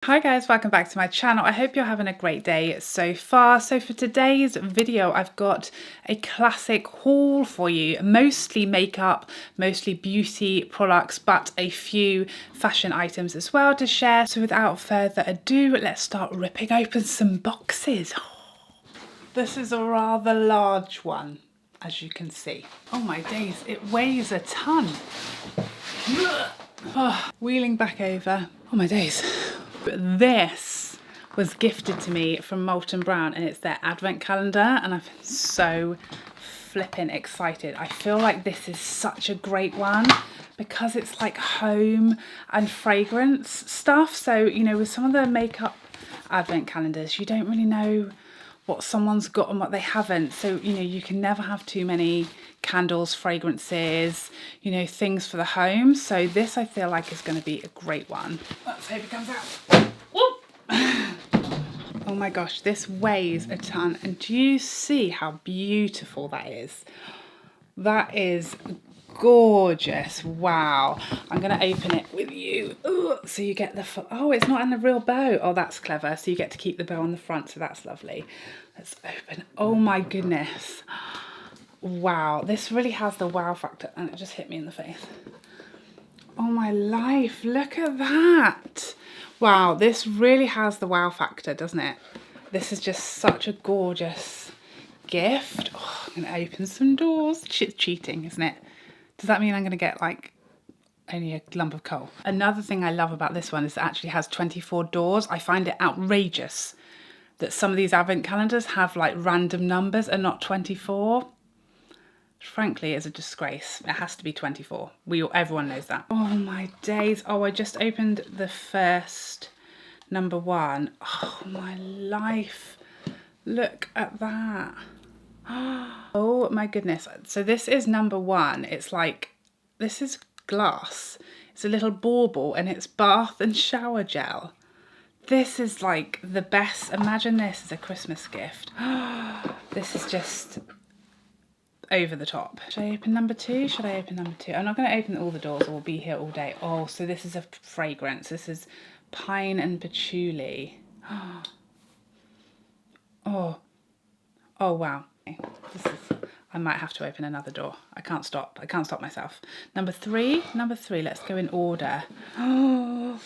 Hi guys, welcome back to my channel. I hope you're having a great day so far. So for today's video, I've got a classic haul for you, mostly makeup, mostly beauty products, but a few fashion items as well to share. So without further ado, let's start ripping open some boxes. This is a rather large one, as you can see. Oh my days, it weighs a ton. Oh, wheeling back over. Oh my days. But this was gifted to me from Molton Brown and it's their advent calendar and I'm so flipping excited. I feel like this is such a great one because it's like home and fragrance stuff. So, you know, with some of the makeup advent calendars, you don't really know what someone's got and what they haven't. So, you know, you can never have too many candles, fragrances, you know, things for the home. So this I feel like is going to be a great one. Let's hope it comes out. Oh my gosh, this weighs a ton. And do you see how beautiful that is? That is gorgeous. Wow. I'm going to open it with you. Ooh, so you get the, oh, it's not in a real bow. Oh, that's clever. So you get to keep the bow on the front. So that's lovely. Let's open. Oh my goodness. Wow. This really has the wow factor. And it just hit me in the face. Oh my life. Look at that. Wow. This really has the wow factor, doesn't it? This is just such a gorgeous gift. Oh, I'm going to open some doors. It's cheating, isn't it? Does that mean I'm going to get like only a lump of coal? Another thing I love about this one is it actually has 24 doors. I find it outrageous that some of these advent calendars have like random numbers and not 24. Frankly, it's a disgrace. It has to be 24. Everyone knows that. Oh my days. Oh, I just opened the first number one. Oh my life. Look at that. Oh my goodness. So this is number one. It's like, this is glass. It's a little bauble and it's bath and shower gel. This is like the best. Imagine this as a Christmas gift. This is just over the top. Should I open number two? Should I open number two? I'm not going to open all the doors or we'll be here all day. Oh, so this is a fragrance. This is pine and patchouli. Oh, oh wow. This is, I might have to open another door. I can't stop. I can't stop myself. Number three. Let's go in order. Oh,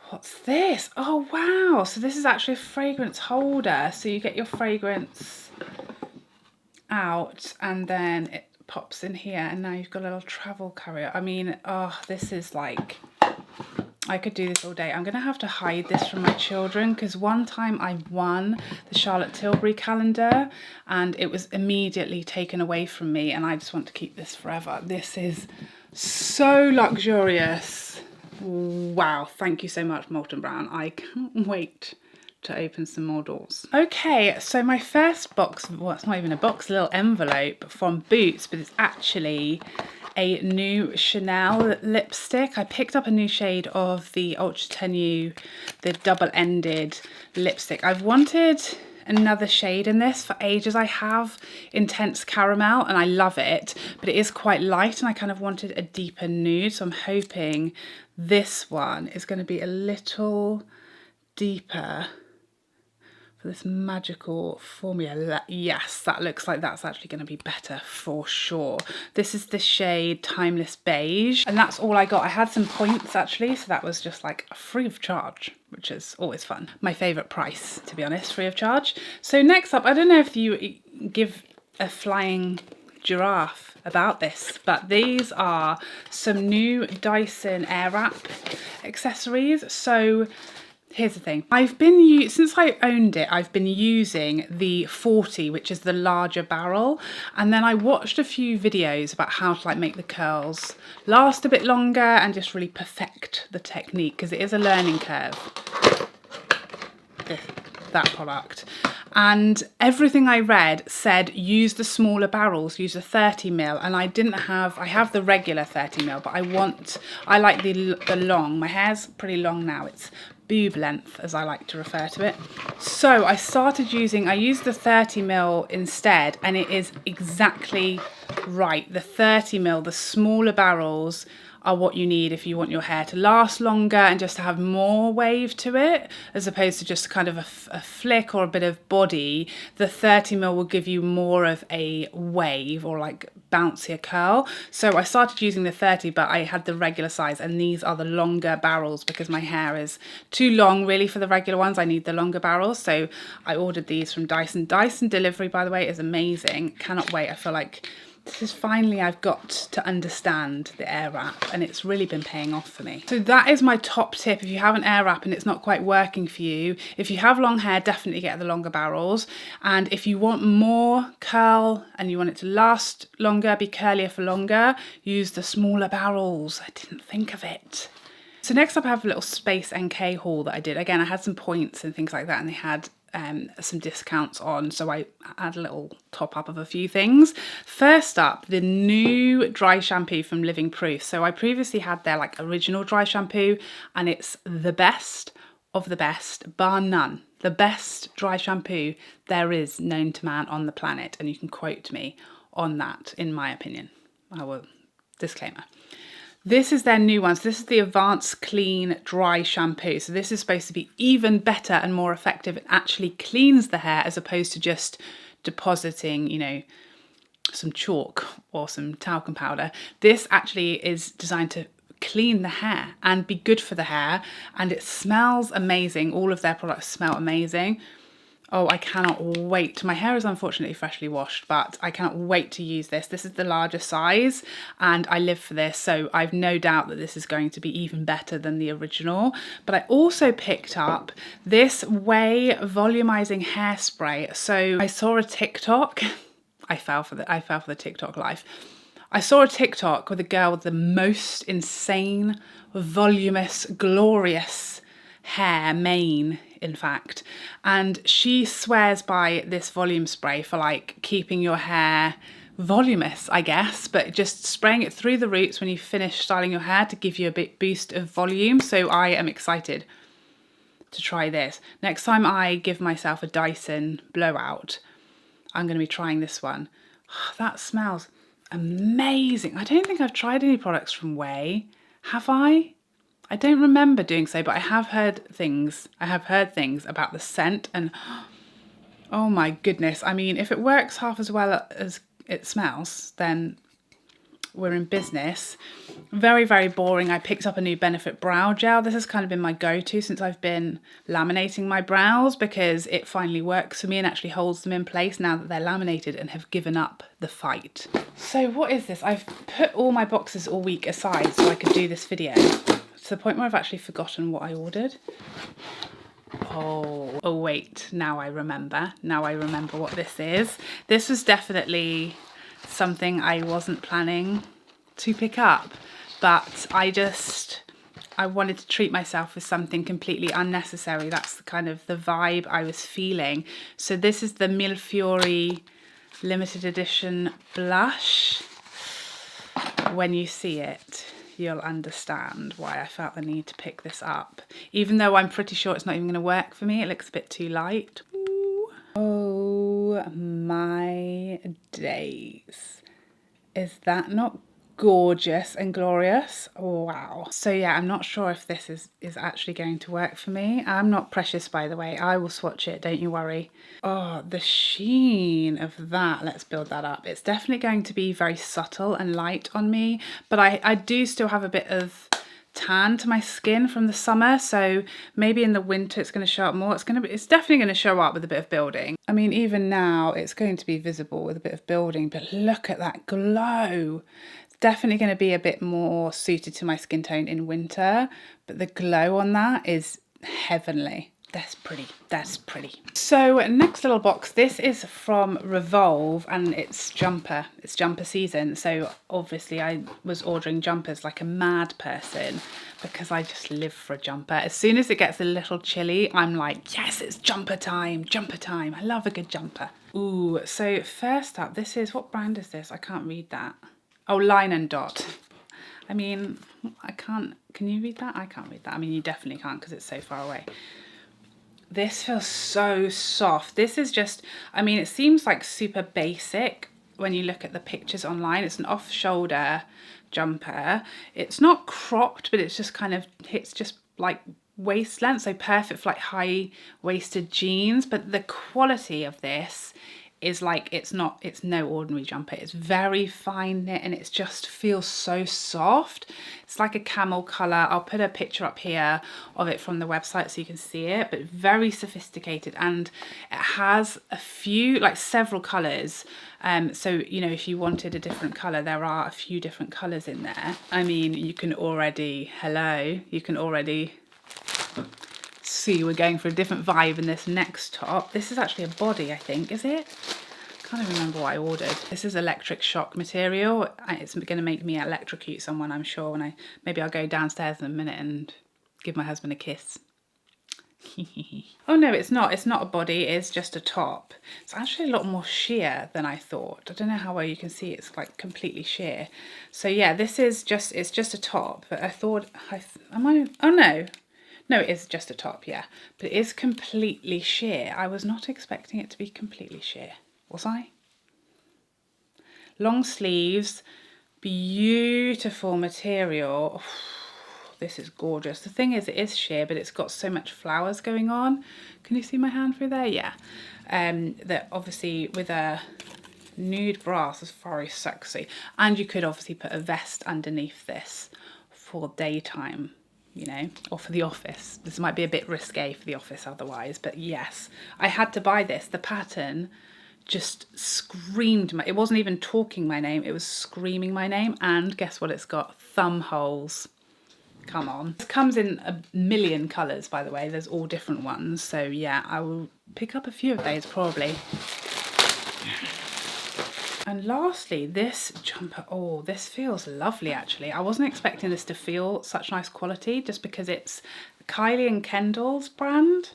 what's this? Oh, wow. So this is actually a fragrance holder. So you get your fragrance out and then it pops in here and now you've got a little travel carrier. I mean, oh, this is like, I could do this all day. I'm going to have to hide this from my children because one time I won the Charlotte Tilbury calendar and it was immediately taken away from me and I just want to keep this forever. This is so luxurious. Wow. Thank you so much, Molton Brown. I can't wait to open some more doors. Okay, so my first box, well, it's not even a box, a little envelope from Boots, but it's actually a new Chanel lipstick. I picked up a new shade of the Ultra Tenue, the double-ended lipstick. I've wanted another shade in this for ages. I have Intense Caramel and I love it, but it is quite light and I kind of wanted a deeper nude. So I'm hoping this one is going to be a little deeper for this magical formula. Yes, that looks like that's actually going to be better for sure. This is the shade Timeless Beige and that's all I got. I had some points actually, so that was just like free of charge, which is always fun. My favourite price, to be honest, free of charge. So next up, I don't know if you give a flying giraffe about this, but these are some new Dyson Airwrap accessories. So here's the thing, since I owned it, I've been using the 40, which is the larger barrel. And then I watched a few videos about how to like make the curls last a bit longer and just really perfect the technique because it is a learning curve, that product. And everything I read said use the smaller barrels, use a 30ml, and I have the regular 30ml, but I like the long. My hair's pretty long now. It's boob length, as I like to refer to it. So I used the 30ml instead, and it is exactly right. The 30ml, the smaller barrels are what you need if you want your hair to last longer and just to have more wave to it, as opposed to just kind of a flick or a bit of body. The 30mm will give you more of a wave or like bouncier curl. So I started using the 30, but I had the regular size, and these are the longer barrels because my hair is too long really for the regular ones. I need the longer barrels, so I ordered these from Dyson. Dyson delivery, by the way, is amazing. Cannot wait. I feel like this is finally, I've got to understand the Airwrap, and it's really been paying off for me. So that is my top tip. If you have an Airwrap and it's not quite working for you, if you have long hair, definitely get the longer barrels. And if you want more curl and you want it to last longer, be curlier for longer, use the smaller barrels. I didn't think of it. So next up I have a little Space NK haul that I did. Again, I had some points and things like that, and they had some discounts on, so I had a little top up of a few things. First up, the new dry shampoo from Living Proof. So I previously had their like original dry shampoo, and it's the best of the best, bar none. The best dry shampoo there is known to man on the planet, and you can quote me on that, in my opinion. I will, disclaimer. This is their new one. So this is the Advanced Clean Dry Shampoo. So this is supposed to be even better and more effective. It actually cleans the hair as opposed to just depositing, you know, some chalk or some talcum powder. This actually is designed to clean the hair and be good for the hair, and it smells amazing. All of their products smell amazing. Oh, I cannot wait. My hair is unfortunately freshly washed, but I cannot wait to use this. This is the larger size and I live for this, so I've no doubt that this is going to be even better than the original. But I also picked up this Ouai Volumising Hairspray. So I saw a TikTok. I fell for the TikTok life. I saw a TikTok with a girl with the most insane, voluminous, glorious hair, mane in fact, and she swears by this volume spray for like keeping your hair voluminous, I guess, but just spraying it through the roots when you finish styling your hair to give you a bit boost of volume. So I am excited to try this. Next time I give myself a Dyson blowout, I'm going to be trying this one. Oh, that smells amazing. I don't think I've tried any products from Ouai, have I? I don't remember doing so, but I have heard things. I have heard things about the scent, and oh my goodness. I mean, if it works half as well as it smells, then we're in business. Very, very boring. I picked up a new Benefit brow gel. This has kind of been my go-to since I've been laminating my brows, because it finally works for me and actually holds them in place now that they're laminated and have given up the fight. So what is this? I've put all my boxes all week aside so I could do this video. To the point where I've actually forgotten what I ordered. Oh wait, now I remember. Now I remember what this is. This was definitely something I wasn't planning to pick up, but I wanted to treat myself with something completely unnecessary. That's kind of the vibe I was feeling. So this is the Millefiori limited edition blush. When you see it, you'll understand why I felt the need to pick this up. Even though I'm pretty sure it's not even going to work for me, it looks a bit too light. Ooh. Oh my days. Is that not gorgeous and glorious? Wow. So yeah, I'm not sure if this is actually going to work for me. I'm not precious, by the way. I will swatch it, don't you worry. Oh, the sheen of that. Let's build that up. It's definitely going to be very subtle and light on me, but I do still have a bit of tan to my skin from the summer, so maybe in the winter it's going to show up more. It's definitely going to show up with a bit of building. I mean, even now it's going to be visible with a bit of building, but look at that glow. Definitely going to be a bit more suited to my skin tone in winter, but the glow on that is heavenly. That's pretty. That's pretty. So next little box, this is from Revolve, and it's jumper season. So obviously I was ordering jumpers like a mad person because I just live for a jumper. As soon as it gets a little chilly, I'm like, yes, it's jumper time, jumper time. I love a good jumper. Ooh, so first up, this is, what brand is this? I can't read that. Oh, Line and Dot. I mean, I can't, can you read that? I can't read that. I mean, you definitely can't because it's so far away. This feels so soft. This is just, I mean, it seems like super basic when you look at the pictures online. It's an off-shoulder jumper. It's not cropped, but it's just kind of, it's just like waist length, so perfect for like high-waisted jeans. But the quality of this is like, it's no ordinary jumper. It's very fine knit and it just feels so soft. It's like a camel color. I'll put a picture up here of it from the website so you can see it, but very sophisticated, and it has a few, like several colors. So, you know, if you wanted a different color, there are a few different colors in there. I mean, you can already, you can already see we're going for a different vibe in this next top. This is actually a body, I think, is it? Can't even remember what I ordered. This is electric shock material. It's going to make me electrocute someone, I'm sure, when maybe I'll go downstairs in a minute and give my husband a kiss. Oh no, it's not a body, it's just a top. It's actually a lot more sheer than I thought. I don't know how well you can see, it's like completely sheer. So yeah, this is just, it's just a top, but I thought, oh no. No, it is just a top, yeah. But it is completely sheer. I was not expecting it to be completely sheer, was I? Long sleeves, beautiful material. Oh, this is gorgeous. The thing is, it is sheer, but it's got so much flowers going on. Can you see my hand through there? Yeah. That obviously with a nude brass is very sexy. And you could obviously put a vest underneath this for daytime, you know, or for the office. This might be a bit risque for the office otherwise, but yes, I had to buy this. The pattern just screamed it wasn't even talking my name, it was screaming my name. And guess what it's got? Thumb holes. Come on. This comes in a million colours, by the way. There's all different ones. So yeah, I will pick up a few of those probably. And lastly, this jumper, oh, this feels lovely actually. I wasn't expecting this to feel such nice quality just because it's Kylie and Kendall's brand,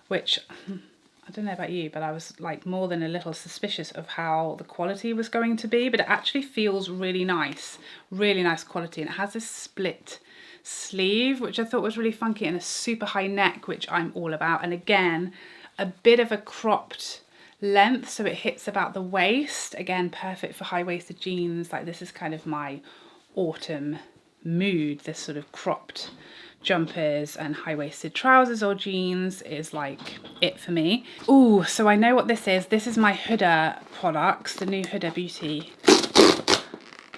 which I don't know about you, but I was like more than a little suspicious of how the quality was going to be, but it actually feels really nice quality. And it has this split sleeve, which I thought was really funky, and a super high neck, which I'm all about. And again, a bit of a cropped length, so it hits about the waist. Again, perfect for high-waisted jeans. Like, this is kind of my autumn mood. This sort of cropped jumpers and high-waisted trousers or jeans is like it for me. Ooh, so I know what this is. This is my Huda products, the new Huda Beauty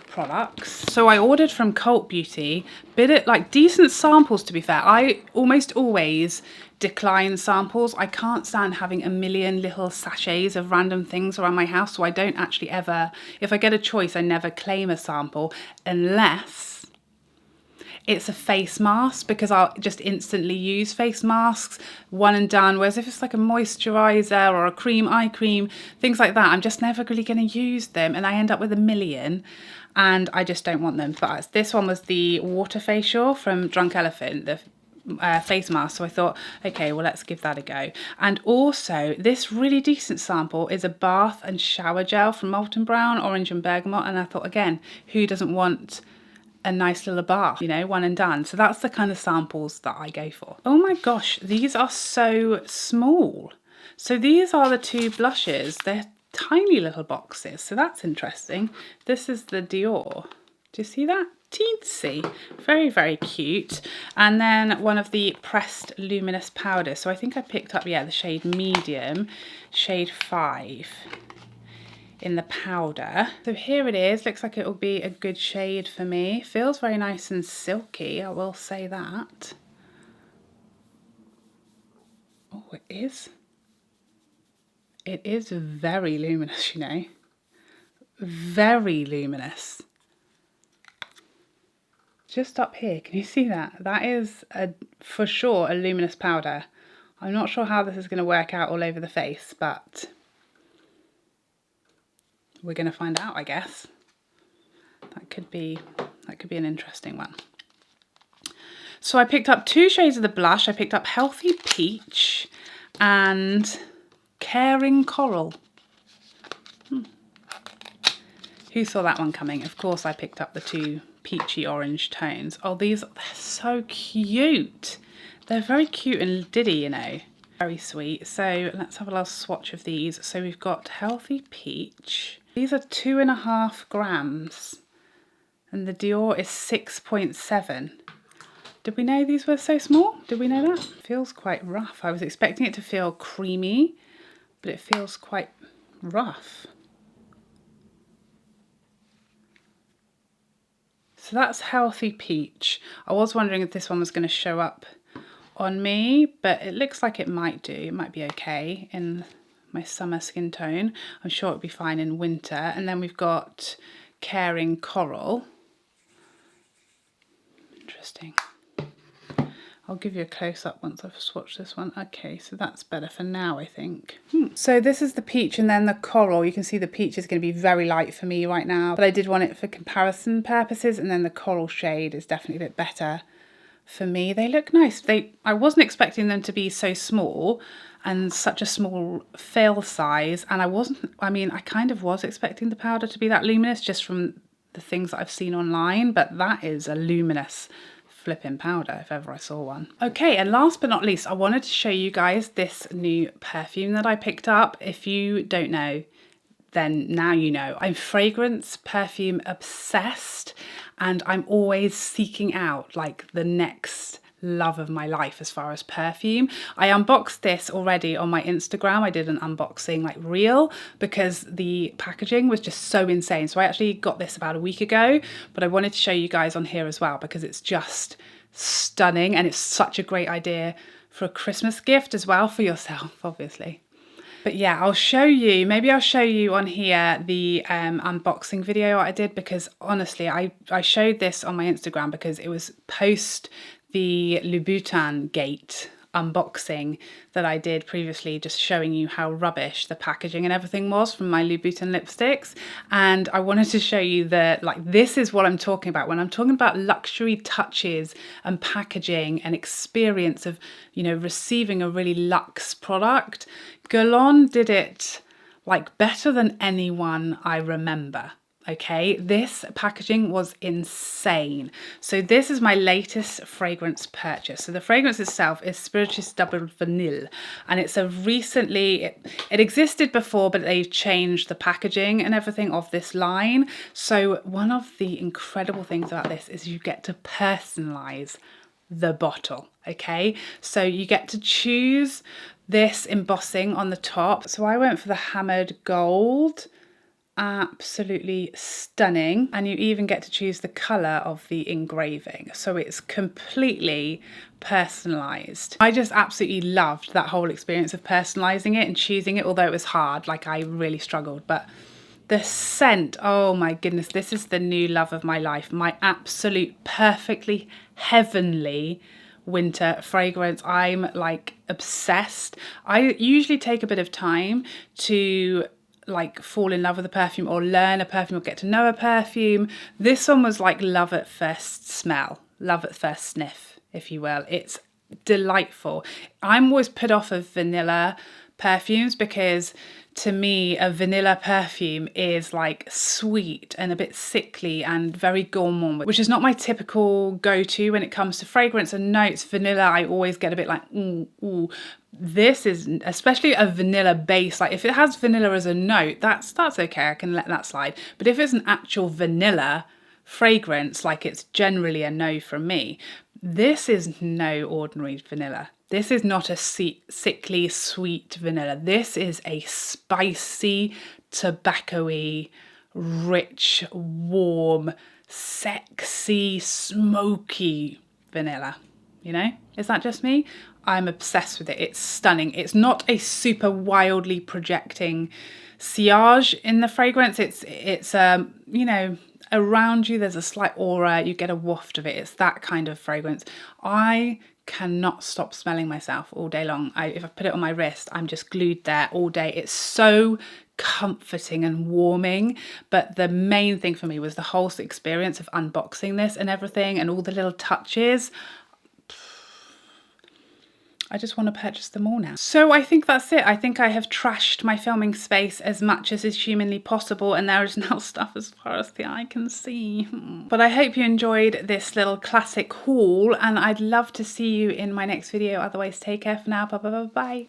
products. So I ordered from Cult Beauty, like decent samples to be fair. I almost always decline samples. I can't stand having a million little sachets of random things around my house, so I don't actually ever, if I get a choice, I never claim a sample unless it's a face mask, because I'll just instantly use face masks, one and done. Whereas if it's like a moisturizer or a cream, eye cream, things like that, I'm just never really going to use them, and I end up with a million and I just don't want them. But this one was the water facial from Drunk Elephant, the face mask, so I thought, okay, well, let's give that a go. And also this really decent sample is a bath and shower gel from Molton Brown, orange and bergamot, and I thought, again, who doesn't want a nice little bath, you know, one and done? So that's the kind of samples that I go for. Oh my gosh, these are so small. So these are the two blushes. They're tiny little boxes, so that's interesting. This is the Dior. Do you see that? Teensy, very, very cute. And then one of the pressed luminous powders. So I think I picked up, yeah, the shade medium, shade 5 in the powder. So here it is. Looks like it will be a good shade for me. Feels very nice and silky, I will say that. Oh, it is. It is very luminous, you know. Very luminous. Just up here, can you see that? That is for sure a luminous powder. I'm not sure how this is going to work out all over the face, but we're going to find out, I guess. That could be an interesting one. So I picked up 2 shades of the blush. I picked up Healthy Peach and Caring Coral. Who saw that one coming? Of course I picked up the 2 peachy orange tones. Oh, they're so cute. They're very cute and diddy, you know. Very sweet. So let's have a little swatch of these. So we've got Healthy Peach. These are 2.5 grams. And the Dior is 6.7. Did we know these were so small? Did we know that? Feels quite rough. I was expecting it to feel creamy, but it feels quite rough. So that's Healthy Peach. I was wondering if this one was going to show up on me, but it looks like it might do. It might be okay in my summer skin tone. I'm sure it'll be fine in winter. And then we've got Caring Coral. Interesting. I'll give you a close-up once I've swatched this one. Okay, so that's better for now, I think. So this is the peach and then the coral. You can see the peach is going to be very light for me right now, but I did want it for comparison purposes, and then the coral shade is definitely a bit better for me. They look nice. I wasn't expecting them to be so small and such a small fail size, and I kind of was expecting the powder to be that luminous just from the things that I've seen online, but that is a luminous flipping powder if ever I saw one. Okay, and last but not least, I wanted to show you guys this new perfume that I picked up. If you don't know, then now you know. I'm fragrance perfume obsessed, and I'm always seeking out like the next love of my life as far as perfume. I unboxed this already on my Instagram. I did an unboxing like reel because the packaging was just so insane. So I actually got this about a week ago, but I wanted to show you guys on here as well because it's just stunning and it's such a great idea for a Christmas gift as well for yourself, obviously. But yeah, maybe I'll show you on here the unboxing video I did, because honestly, I showed this on my Instagram because it was post the Louboutin Gate unboxing that I did previously, just showing you how rubbish the packaging and everything was from my Louboutin lipsticks. And I wanted to show you that, like, this is what I'm talking about when I'm talking about luxury touches and packaging and experience of, you know, receiving a really luxe product. Guerlain did it like better than anyone I remember. Okay, this packaging was insane. So this is my latest fragrance purchase. So the fragrance itself is Spiriteuse Double Vanille, and it's a it existed before, but they've changed the packaging and everything of this line. So one of the incredible things about this is you get to personalize the bottle. Okay, so you get to choose this embossing on the top. So I went for the hammered gold. Absolutely stunning, and you even get to choose the color of the engraving, so it's completely personalized. I just absolutely loved that whole experience of personalizing it and choosing it, although it was hard. Like, I really struggled, but the scent, oh my goodness, this is the new love of my life, my absolute perfectly heavenly winter fragrance. I'm like obsessed. I usually take a bit of time to like fall in love with a perfume or learn a perfume or get to know a perfume. This one was like love at first smell, love at first sniff, if you will. It's delightful. I'm always put off of vanilla perfumes because to me a vanilla perfume is like sweet and a bit sickly and very gourmand, which is not my typical go-to when it comes to fragrance and notes. Vanilla, I always get a bit like ooh. This is, especially a vanilla base, like if it has vanilla as a note, that's okay, I can let that slide. But if it's an actual vanilla fragrance, like, it's generally a no from me. This is no ordinary vanilla. This is not a sickly sweet vanilla. This is a spicy, tobacco-y, rich, warm, sexy, smoky vanilla. You know, is that just me? I'm obsessed with it. It's stunning. It's not a super wildly projecting sillage in the fragrance. It's you know, around you there's a slight aura, you get a waft of it. It's that kind of fragrance. I cannot stop smelling myself all day long. If I put it on my wrist, I'm just glued there all day. It's so comforting and warming. But the main thing for me was the whole experience of unboxing this and everything and all the little touches. I just want to purchase them all now. So I think that's it. I think I have trashed my filming space as much as is humanly possible, and there is now stuff as far as the eye can see. But I hope you enjoyed this little classic haul, and I'd love to see you in my next video. Otherwise, take care for now. Bye.